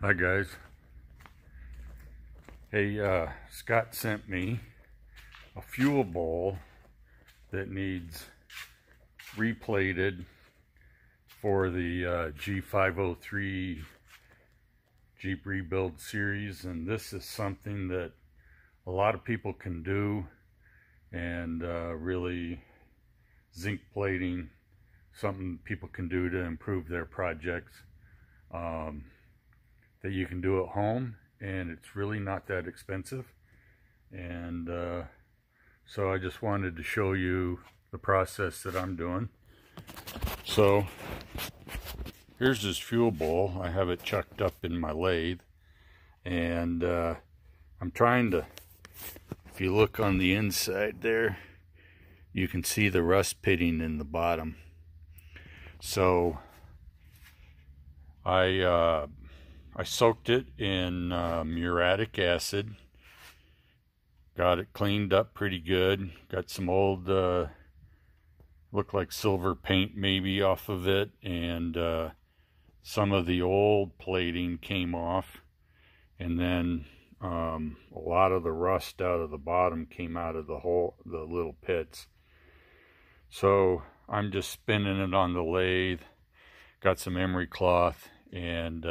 Hi guys. Hey, Scott sent me a fuel bowl that needs replated for the G503 Jeep Rebuild series, and this is something that a lot of people can do, and really zinc plating, something people can do to improve their projects, that you can do at home, and it's really not that expensive. And so I just wanted to show you the process that I'm doing. So here's this fuel bowl. I have it chucked up in my lathe, and I'm trying to, if you look on the inside there, you can see the rust pitting in the bottom. So I soaked it in muriatic acid, got it cleaned up pretty good, got some old looked like silver paint maybe off of it, and some of the old plating came off, and then a lot of the rust out of the bottom came out of the little pits. So I'm just spinning it on the lathe, got some emery cloth, and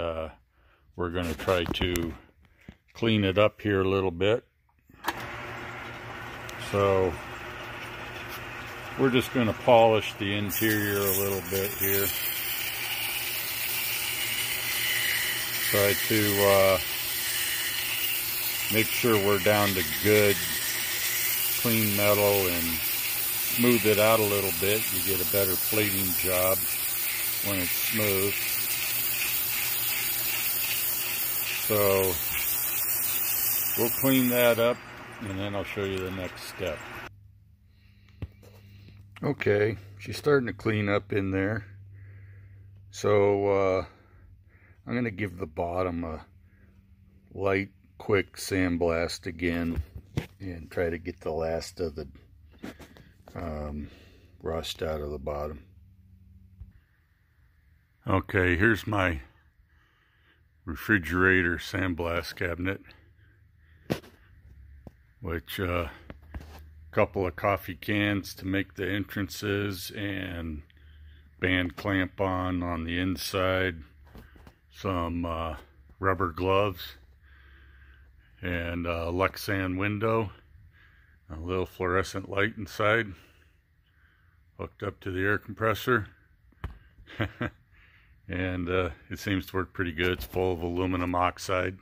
we're going to try to clean it up here a little bit. So we're just going to polish the interior a little bit here. Try to make sure we're down to good, clean metal, and smooth it out a little bit. You get a better plating job when it's smooth. So we'll clean that up, and then I'll show you the next step. Okay, she's starting to clean up in there. So I'm going to give the bottom a light, quick sandblast again, and try to get the last of the rust out of the bottom. Okay, here's my refrigerator sandblast cabinet, which couple of coffee cans to make the entrances, and band clamp on the inside, some rubber gloves, and a Lexan window, a little fluorescent light inside, hooked up to the air compressor. And it seems to work pretty good. It's full of aluminum oxide.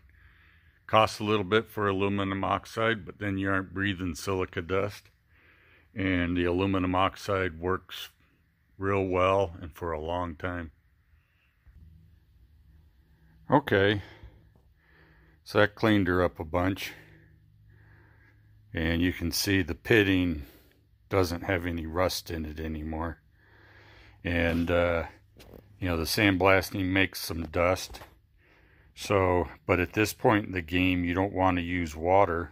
Costs a little bit for aluminum oxide, but then you aren't breathing silica dust. And the aluminum oxide works real well and for a long time. Okay, so that cleaned her up a bunch. And you can see the pitting doesn't have any rust in it anymore. And you know, the sandblasting makes some dust. So, but at this point in the game, you don't want to use water.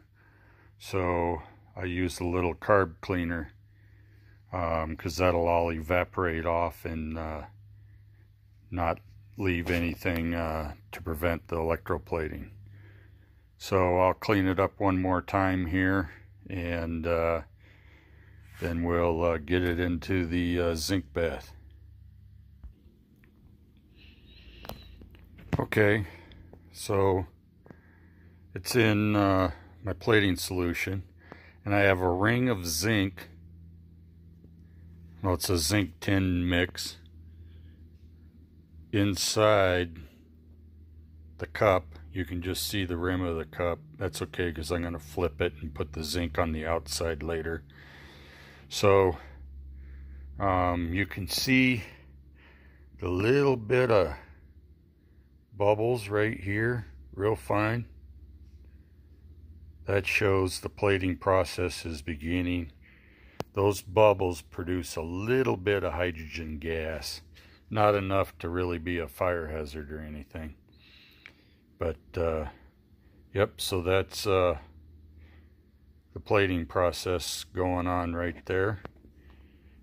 So I use a little carb cleaner, because that'll all evaporate off and not leave anything to prevent the electroplating. So I'll clean it up one more time here, and then we'll get it into the zinc bath. Okay, so it's in my plating solution, and I have a ring of zinc. Well, it's a zinc-tin mix inside the cup. You can just see the rim of the cup. That's okay, because I'm going to flip it and put the zinc on the outside later. So you can see the little bit of bubbles right here, real fine. That shows the plating process is beginning. Those bubbles produce a little bit of hydrogen gas, not enough to really be a fire hazard or anything. But yep, so that's the plating process going on right there.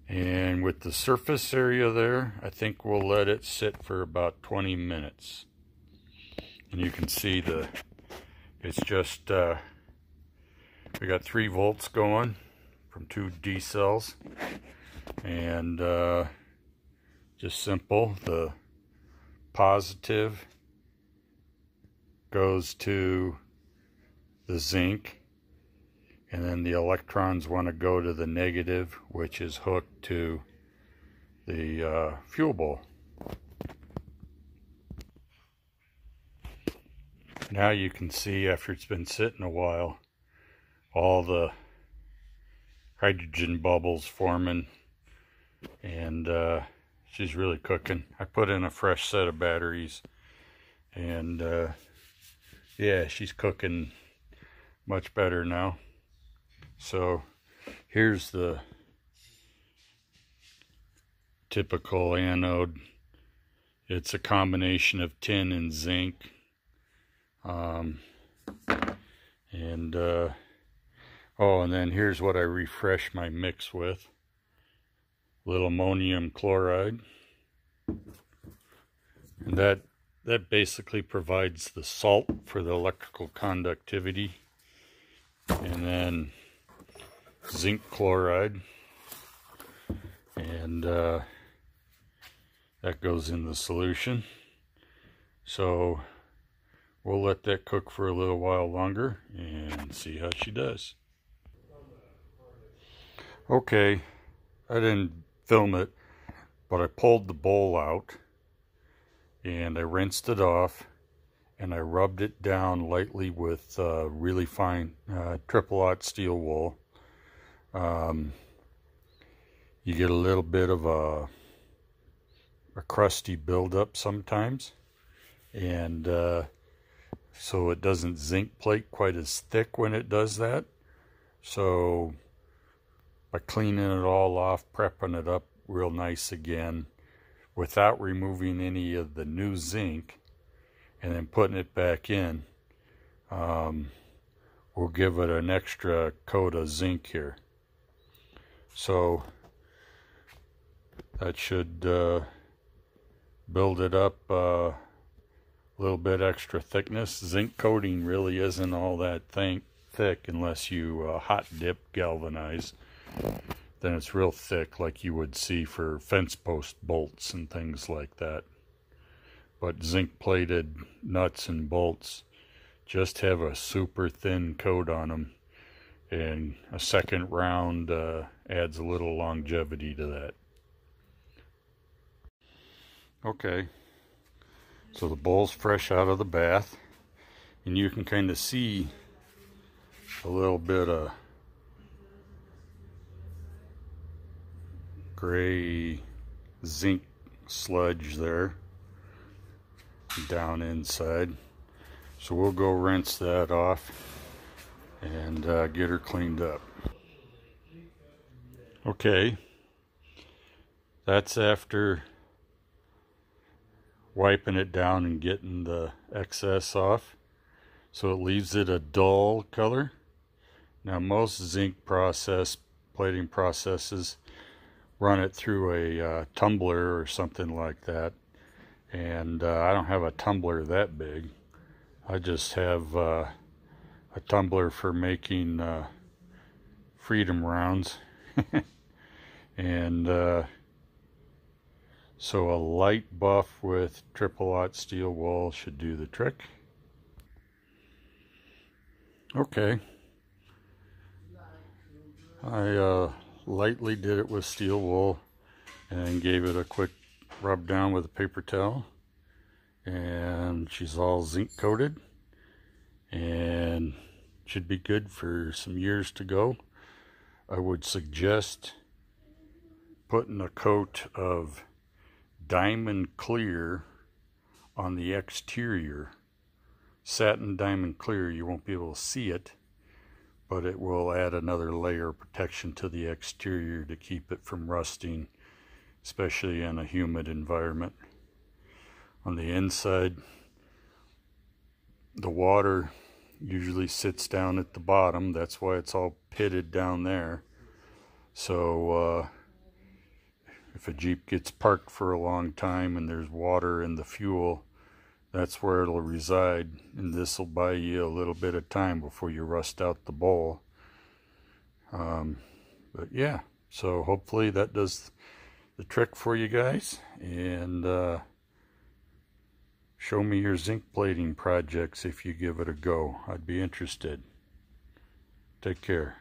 And with the surface area there, I think we'll let it sit for about 20 minutes. And you can see it's just, we got 3 volts going from 2 D cells. And just simple, the positive goes to the zinc, and then the electrons want to go to the negative, which is hooked to the fuel bowl. Now you can see, after it's been sitting a while, all the hydrogen bubbles forming, and she's really cooking. I put in a fresh set of batteries, and yeah, she's cooking much better now. So here's the typical anode. It's a combination of tin and zinc. Oh, and then here's what I refresh my mix with. A little ammonium chloride. And that basically provides the salt for the electrical conductivity. And then zinc chloride. And that goes in the solution. So we'll let that cook for a little while longer and see how she does. Okay, I didn't film it, but I pulled the bowl out and I rinsed it off and I rubbed it down lightly with really fine triple-aught steel wool. You get a little bit of a crusty buildup sometimes, and so it doesn't zinc plate quite as thick when it does that. So by cleaning it all off, prepping it up real nice again without removing any of the new zinc, and then putting it back in, we'll give it an extra coat of zinc here. So that should build it up a little bit extra thickness. Zinc coating really isn't all that thick unless you hot dip galvanize. Then it's real thick, like you would see for fence post bolts and things like that. But zinc plated nuts and bolts just have a super thin coat on them, and a second round adds a little longevity to that. Okay, so the bowl's fresh out of the bath, and you can kind of see a little bit of gray zinc sludge there down inside. So we'll go rinse that off and get her cleaned up. Okay, that's after wiping it down and getting the excess off, so it leaves it a dull color. Now most zinc plating processes run it through a tumbler or something like that, and I don't have a tumbler that big. I just have a tumbler for making freedom rounds. And so a light buff with triple-aught steel wool should do the trick. Okay, I lightly did it with steel wool and gave it a quick rub down with a paper towel, and she's all zinc coated and should be good for some years to go. I would suggest putting a coat of diamond clear on the exterior. Satin diamond clear, you won't be able to see it, but it will add another layer of protection to the exterior to keep it from rusting, especially in a humid environment. On the inside, the water usually sits down at the bottom. That's why it's all pitted down there. So if a Jeep gets parked for a long time and there's water in the fuel, that's where it'll reside, and this will buy you a little bit of time before you rust out the bowl. But yeah, so hopefully that does the trick for you guys, and show me your zinc plating projects if you give it a go. I'd be interested. Take care.